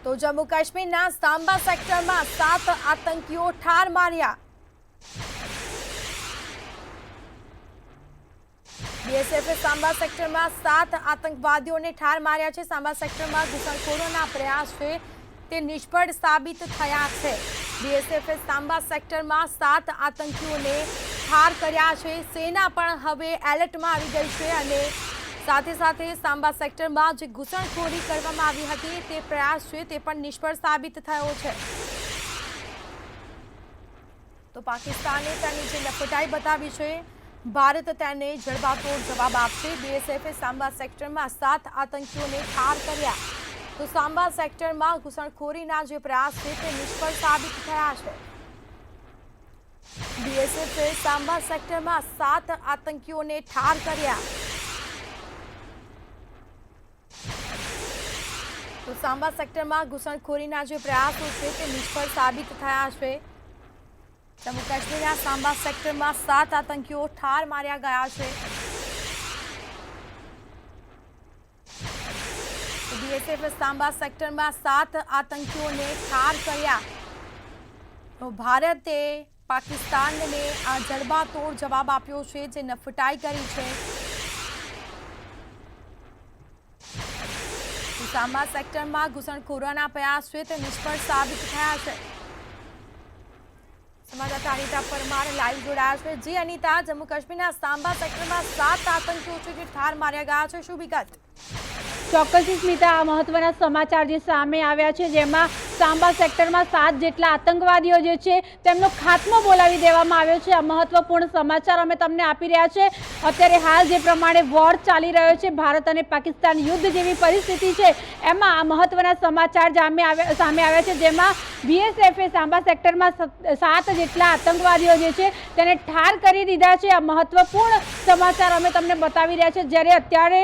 તો જમ્મુ કાશ્મીરના સાંબા સેક્ટરમાં 7 આતંકીઓ ઠાર માર્યા। બીએસએફે સાંબા સેક્ટરમાં 7 આતંકવાદીઓને ઠાર માર્યા છે। સાંબા સેક્ટરમાં ઘૂસણખોરોના પ્રયાસ છે તે નિષ્ફળ સાબિત થયા છે। બીએસએફે સાંબા સેક્ટરમાં 7 આતંકીઓને ઠાર કર્યા છે। સેના પણ હવે એલર્ટમાં આવી ગઈ છે અને સાથે સાથે સાંબા સેક્ટરમાં જે ઘૂસણખોરી કરવામાં આવી હતી તે પ્રયાસ છે તે પણ નિષ્ફળ સાબિત થયો છે। તો પાકિસ્તાને તેની જે નફટાઈ બતાવી છે, ભારત તેને જડબાતોડ જવાબ આપશે। બીએસએફે સાંબા સેક્ટરમાં 7 આતંકીઓને ઠાર કર્યા। તો સાંબા સેક્ટરમાં ઘૂસણખોરીના જે પ્રયાસ છે તે નિષ્ફળ સાબિત થયા છે। બીએસએફે સાંબા સેક્ટરમાં 7 આતંકીઓને ઠાર કર્યા। તો સાંબા સેક્ટરમાં ઘૂસણખોરીના જે પ્રયાસો છે તે નિષ્ફળ સાબિત થયા છે। જમ્મુ કાશ્મીરના સાંબા સેક્ટરમાં 7 આતંકીઓ ઠાર માર્યા ગયા છે। બીએસએફે સાંબા સેક્ટરમાં 7 આતંકીઓને ઠાર કર્યા। તો ભારતે પાકિસ્તાનને આ જડબાતોડ જવાબ આપ્યો છે, જે નફટાઈ કરી છે। સાંબા સેક્ટરમાં ઘૂસણખોરોના પ્રયાસ છે તે નિષ્ફળ સાબિત થયા છે। સંવાદદાતા અનિતા પરમાર લાઈવ જોડાયા છે। જી અનિતા, જમ્મુ કાશ્મીરના સાંબા સેક્ટરમાં 7 આતંકીઓ છે જે ઠાર માર્યા ગયા છે, શું વિગત? ચોક્કસ સ્મિતા, આ મહત્વના સમાચાર જે સામે આવ્યા છે, જેમાં સાંબા સેક્ટરમાં 7 જેટલા આતંકવાદીઓ જે છે તેમનો ખાત્મો બોલાવી દેવામાં આવ્યો છે। આ મહત્વપૂર્ણ સમાચાર અમે તમને આપી રહ્યા છે। અત્યારે હાલ જે પ્રમાણે વોર ચાલી રહ્યો છે, ભારત અને પાકિસ્તાન યુદ્ધ જેવી પરિસ્થિતિ છે, એમાં આ મહત્વના સમાચાર સામે આવ્યા છે, જેમાં બીએસએફે સાંબા સેક્ટરમાં 7 જેટલા આતંકવાદીઓ જે છે તેને ઠાર કરી દીધા છે। આ મહત્વપૂર્ણ સમાચાર અમે તમને બતાવી રહ્યા છે। જ્યારે અત્યારે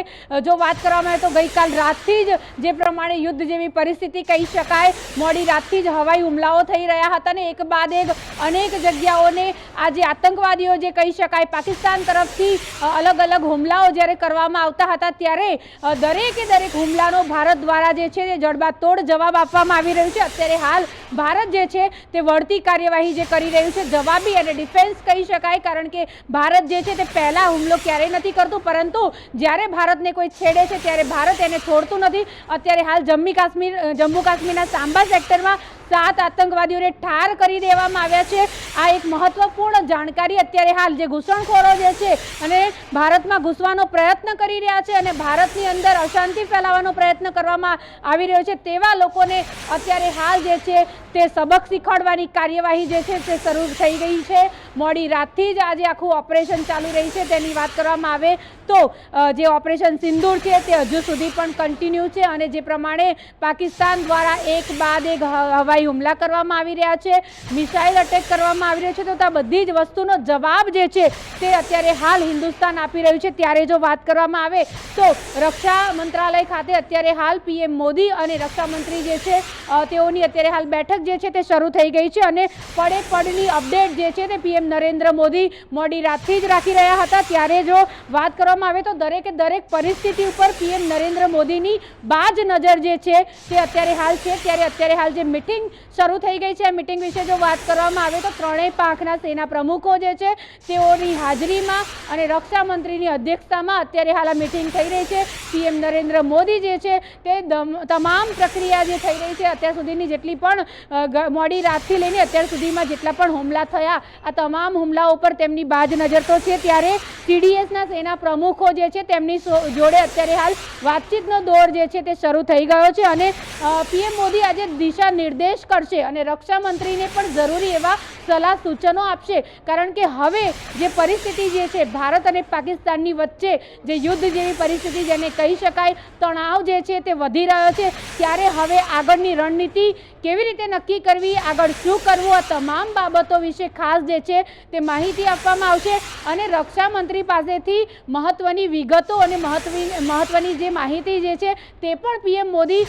જો વાત કરવામાં આવે તો ગઈકાલ રાતથી જ જે પ્રમાણે યુદ્ધ જેવી પરિસ્થિતિ કહી શકાય, મોડી રાતથી જ હવાઈ હુમલાઓ થઈ રહ્યા હતા અને એક બાદ એક અનેક જગ્યાઓને આ જે આતંકવાદીઓ જે કહી શકાય પાકિસ્તાન તરફથી અલગ અલગ હુમલાઓ જ્યારે કરવામાં આવતા હતા, ત્યારે દરેક હુમલાનો ભારત દ્વારા જે છે તે જડબાતોડ જવાબ આપવામાં આવી રહ્યું છે। અત્યારે હાલ ભારત જે છે તે વળતી કાર્યવાહી જે કરી રહ્યું છે, જવાબી અને ડિફેન્સ કહી શકાય, કારણ કે ભારત જે છે તે પહેલા હુમલો ક્યારેય નથી કરતું, પરંતુ જ્યારે ભારતને કોઈ છેડે છે ત્યારે ભારત એને છોડતું નથી। અત્યારે હાલ જમ્મુ કાશ્મીરના સાંબા સેક્ટરમાં 7 આતંકવાદીઓને ઠાર કરી દેવામાં આવ્યા છે। આ એક મહત્વપૂર્ણ જાણકારી અત્યારે હાલ જે ઘૂસણખોરો જે છે અને ભારતમાં ઘૂસવાનો પ્રયત્ન કરી રહ્યા છે અને ભારતની અંદર અશાંતિ ફેલાવવાનો પ્રયત્ન કરવામાં આવી રહ્યો છે, તેવા લોકોને અત્યારે હાલ જે છે તે સબક શીખવાડવાની કાર્યવાહી જે છે તે શરૂ થઈ ગઈ છે। મોડી રાતથી જ આજે આખું ઓપરેશન ચાલુ રહી છે। તેની વાત કરવામાં આવે તો જે ઓપરેશન સિંદૂર છે તે હજુ સુધી પણ કન્ટિન્યુ છે અને જે પ્રમાણે પાકિસ્તાન દ્વારા એક બાદ એક હવાઈ હુમલા કરવામાં આવી રહ્યા છે, મિસાઇલ અટેક કરવામાં આવી રહ્યો છે, તો આ બધી જ વસ્તુનો જવાબ જે છે તે અત્યારે હાલ હિન્દુસ્તાન આપી રહ્યું છે। ત્યારે જો વાત કરવામાં આવે તો રક્ષા મંત્રાલય ખાતે અત્યારે હાલ પીએમ મોદી અને રક્ષામંત્રી જે છે તેઓની અત્યારે હાલ બેઠક જે છે તે શરૂ થઈ ગઈ છે અને પડની અપડેટ જે છે તે પીએમ નરેન્દ્ર મોદી મોડી રાતથી જ રાખી રહ્યા હતા। ત્યારે જો વાત કરવામાં આવે તો દરેક પરિસ્થિતિ ઉપર પીએમ નરેન્દ્ર મોદીની બાજ નજર જે છે તે અત્યારે હાલ છે। ત્યારે અત્યારે હાલ જે મીટિંગ શરૂ થઈ ગઈ છે, મીટિંગ વિશે જો વાત કરવામાં આવે તો ત્રણેય પાંખના સેના પ્રમુખો જે છે તેઓની હાજરીમાં અને રક્ષા મંત્રીની અધ્યક્ષતામાં અત્યારે હાલ આ મીટિંગ થઈ રહી છે। પીએમ નરેન્દ્ર મોદી જે છે તે તમામ પ્રક્રિયા જે થઈ રહી છે, અત્યાર સુધીની જેટલી પણ મોડી રાતથી લઈને અત્યાર સુધીમાં જેટલા પણ હુમલા થયા, આ તમામ હુમલાઓ પર તેમની બાજ નજર તો છે। ત્યારે સીડીએસના સેના પ્રમુખો જે છે તેમની જોડે અત્યારે હાલ વાતચીતનો દોર જે છે તે શરૂ થઈ ગયો છે અને પીએમ મોદી આજે દિશા નિર્દેશ કરશે અને રક્ષા મંત્રીને પણ જરૂરી એવા સલાહ સૂચનો આપશે, કારણ કે હવે જે પરિસ્થિતિ જે છે ભારત અને પાકિસ્તાનની વચ્ચે જે યુદ્ધ જેવી પરિસ્થિતિ જેને કહી શકાય, તણાવ જે છે તે વધી રહ્યો છે, ત્યારે હવે આગળની રણનીતિ કેવી રીતે નક્કી કરવી, આગળ શું કરવું, આ તમામ બાબતો વિશે ખાસ જે છે તે માહિતી આપવામાં આવશે અને રક્ષા મંત્રી પાસેથી મહત્વની વિગતો અને મહત્વની જે માહિતી જે છે તે પણ પીએમ મોદી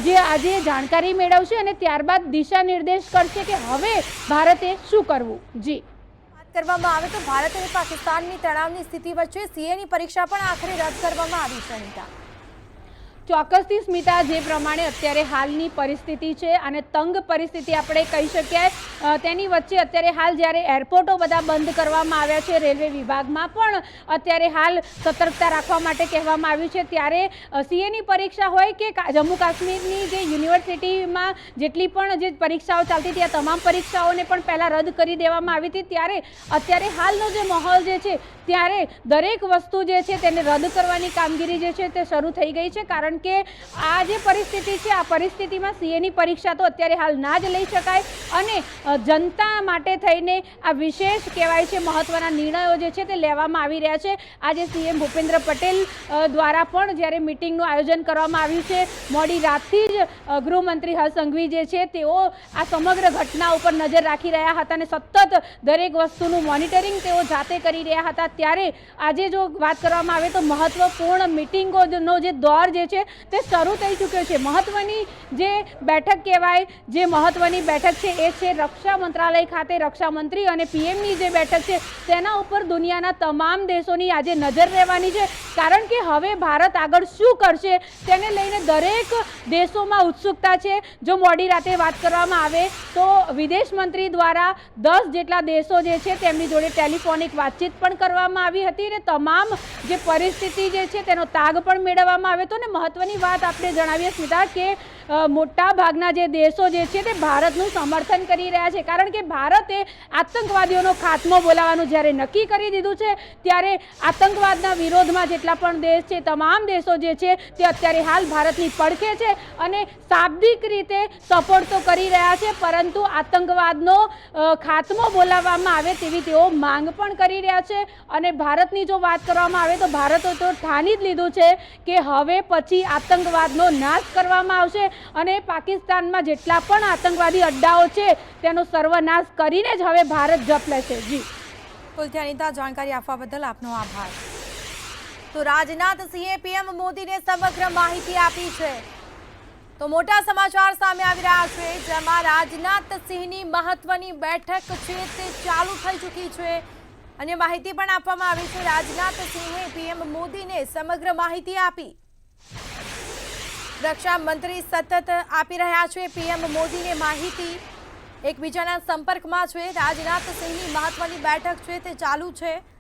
જે આજે જાણકારી મેળવશે અને ત્યારબાદ દિશા નિર્દેશ કરશે કે હવે ભારતે શું કરવું। જી વાત કરવામાં આવે તો ભારત અને પાકિસ્તાનની તણાવની સ્થિતિ વચ્ચે સીએની પરીક્ષા પણ આખરે રદ કરવામાં આવી છે। ચોક્કસથી સ્મિતા, જે પ્રમાણે અત્યારે હાલની પરિસ્થિતિ છે અને તંગ પરિસ્થિતિ આપણે કહી શકીએ, તેની વચ્ચે અત્યારે હાલ જ્યારે એરપોર્ટો બધા બંધ કરવામાં આવ્યા છે, રેલવે વિભાગમાં પણ અત્યારે હાલ સતર્કતા રાખવા માટે કહેવામાં આવ્યું છે, ત્યારે સીએની પરીક્ષા હોય કે જમ્મુ કાશ્મીરની જે યુનિવર્સિટીમાં જેટલી પણ જે પરીક્ષાઓ ચાલતી હતી, આ તમામ પરીક્ષાઓને પણ પહેલાં રદ કરી દેવામાં આવી હતી, ત્યારે અત્યારે હાલનો જે માહોલ જે છે ત્યારે દરેક વસ્તુ જે છે તેને રદ કરવાની કામગીરી જે છે તે શરૂ થઈ ગઈ છે, કારણ કે આ જે પરિસ્થિતિ છે, આ પરિસ્થિતિમાં સીએની પરીક્ષા તો અત્યારે હાલ ના જ લઈ શકાય અને જનતા માટે થઈને આ વિશેષ કહેવાય છે મહત્વના નિર્ણયો જે છે તે લેવામાં આવી રહ્યા છે. આજે સીએમ ભૂપેન્દ્ર પટેલ દ્વારા પણ જ્યારે મિટિંગનું આયોજન કરવામાં આવ્યું છે, મોડી રાતથી જ ગૃહમંત્રી હર્ષ સંઘવી જે છે તેઓ આ સમગ્ર ઘટના ઉપર નજર રાખી રહ્યા હતા અને સતત દરેક વસ્તુનું મોનિટરિંગ તેઓ જાતે કરી રહ્યા હતા, ત્યારે આજે જો વાત કરવામાં આવે તો મહત્વપૂર્ણ મિટિંગોનો જે દોર જે છે તે શરૂ થઈ ચૂક્યો છે. મહત્વની જે બેઠક કહેવાય, જે મહત્વની બેઠક છે એ છે રક્ષા મંત્રાલય ખાતે રક્ષામંત્રી અને પીએમની જે બેઠક છે તેના ઉપર દુનિયાના તમામ દેશોની આજે નજર રહેવાની છે, કારણ કે હવે ભારત આગળ શું કરશે તેને લઈને દરેક દેશોમાં ઉત્સુકતા છે. જો મોડી રાતે વાત કરવામાં આવે તો વિદેશ મંત્રી દ્વારા 10 જેટલા દેશો જે છે તેમની જોડે ટેલિફોનિક વાતચીત પણ કરવામાં આવી હતી અને તમામ જે પરિસ્થિતિ જે છે તેનો તાગ પણ મેળવવામાં આવ્યો હતો. અને મહત્વની વાત આપણે જણાવીએ સ્મિતા કે મોટા ભાગના જે દેશો જે છે તે ભારતનું સમર્થન કરી રહ્યા છે, કારણ કે ભારતે આતંકવાદીઓનો ખાત્મો બોલાવવાનું જ્યારે નક્કી કરી દીધું છે, ત્યારે આતંકવાદના વિરોધમાં જેટલા પણ દેશ છે તમામ દેશો જે છે તે અત્યારે હાલ ભારતની પડખે છે અને શાબ્દિક રીતે સપોર્ટ તો કરી રહ્યા છે, પરંતુ આતંકવાદનો ખાત્મો બોલાવવામાં આવે તેવી તેઓ માંગ પણ કરી રહ્યા છે. અને ભારતની જો વાત કરવામાં આવે તો ભારતે તો ઠાની જ લીધું છે કે હવે પછી આતંકવાદનો નાશ કરવામાં આવશે અને પાકિસ્તાનમાં જેટલા પણ આતંકવાદી અડ્ડાઓ છે તેનો સર્વનાશ કરીને જ હવે ભારત જપ લેશે. જી કુલથી અનિતા, જાણકારી આપવા બદલ આપનો આભાર. તો રાજનાથસિંહે પીએમ મોદીને સમગ્ર માહિતી આપી છે. તો મોટા સમાચાર સામે આવી રહ્યા છે, જેમાં રાજનાથસિંહની મહત્વની બેઠક છે તે ચાલુ થઈ ચૂકી છે અને માહિતી પણ આપવામાં આવી છે. રાજનાથસિંહે પીએમ મોદીને સમગ્ર માહિતી આપી. રક્ષા મંત્રી સતત આપી રહ્યા છે પીએમ મોદીને માહિતી, એકબીજાના સંપર્કમાં છે. રાજનાથસિંહની મહત્વની બેઠક છે તે ચાલુ છે